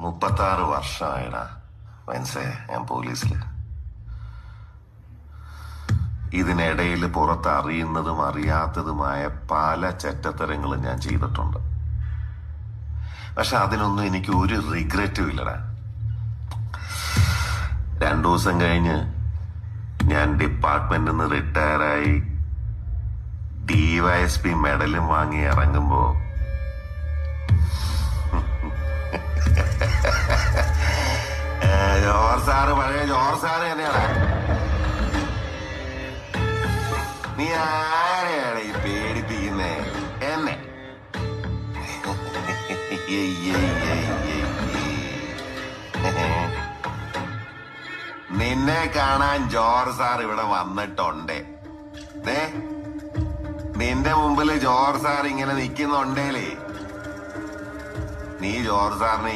36 വർഷമായിടാ മനസ്സേ ഞാൻ പോലീസില്. ഇതിനിടയിൽ പുറത്ത് അറിയുന്നതും അറിയാത്തതുമായ പല ചെറ്റത്തരങ്ങളും ഞാൻ ചെയ്തിട്ടുണ്ട്. പക്ഷെ അതിനൊന്നും എനിക്ക് ഒരു റിഗ്രറ്റും ഇല്ലടാ. 2 ദിവസം കഴിഞ്ഞ് ഞാൻ ഡിപ്പാർട്ട്മെന്റിൽ നിന്ന് റിട്ടയറായി DYSP മെഡലും വാങ്ങി ഇറങ്ങുമ്പോ ജോർജ് സാറ് പഴയ ജോർജ് സാറ് തന്നെയാണ്. നീ ആരെയാണ് ഈ പേടിപ്പിക്കുന്നേ? എന്നെ നിന്നെ കാണാൻ ജോർജ് സാർ ഇവിടെ വന്നിട്ടുണ്ട്. നിന്റെ മുമ്പില് ജോർജ് സാർ ഇങ്ങനെ നിക്കുന്നുണ്ടേലേ നീ ജോർജ് സാറിനെ